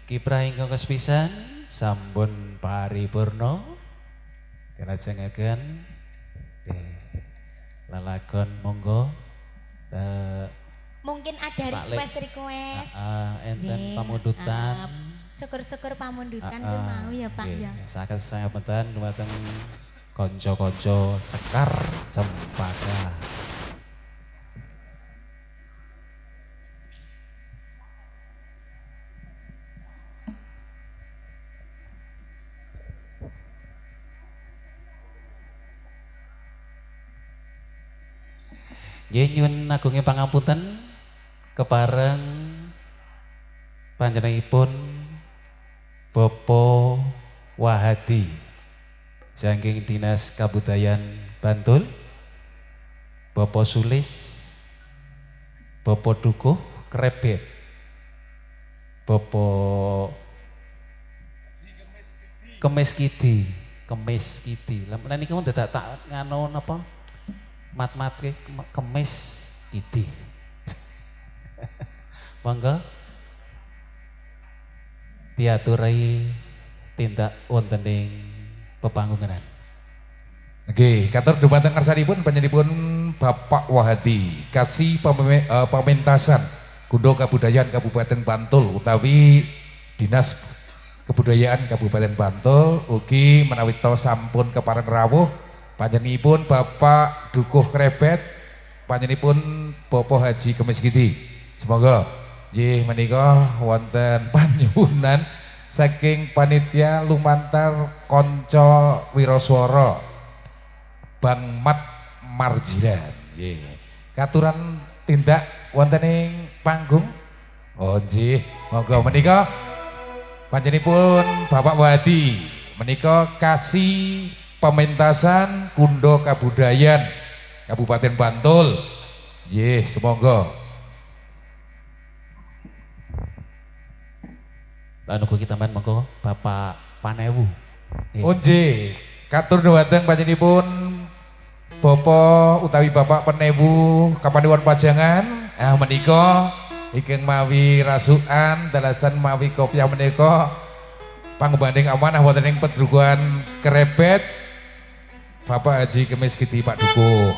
Kiprah ingkang kesepisan sampun paripurna kalajengaken lalagon monggo mungkin ada request enten pamundutan syukur-syukur pamundutan ku mau ya Pak ya saged sangapunten dumateng kanca-kanca Sekar Cempaka. Nggih nyuwun agunging pangapunten kepareng panjenenganipun Bapak Wahadi saking Dinas Kabudayaan Bantul, Bapak Sulis, Bapak Dukuh Krebet, Bapak Kemis Kidi. Lah niki mun dadak tak ngano napa? Mat-mat kemis Kidi. Monggo diaturi tindak wontening pepanggungan. Nggih, katur dumateng ngarsanipun panjenenganipun Bapak Wahadi kasih pementasan Kundo Kabudayaan Kabupaten Bantul utawi Dinas Kebudayaan Kabupaten Bantul ugi menawi sampun kepareng rawuh panjenenganipun Bapak Dukuh Krebet, panjenenganipun Bapak Haji Kemis Kidi. Semoga nggih menika wonten panyuwunan saking panitia lumantar Konco Wiraswara Bang Mat Marjilan. Nggih. Katuran tindak wonten ing panggung. Oh nggih, monggo menika panjenenganipun Bapak Wadi menika kasih pementasan Kundo Kabudayaan Kabupaten Bantul. Nggih, semoga. Lan uga kita tambahan monggo Bapak Panewu. Oh nggih, katur dhumateng panjenenganipun Bapak utawi Bapak Panewu Kapanewon Pajangan. Menika ingkang mawi rasukan dalasan mawi kopiah menika pangbanding amanah wonten ing Pedrukuhan Krebet Bapak Haji Kemis Kiti Pak Dukuh.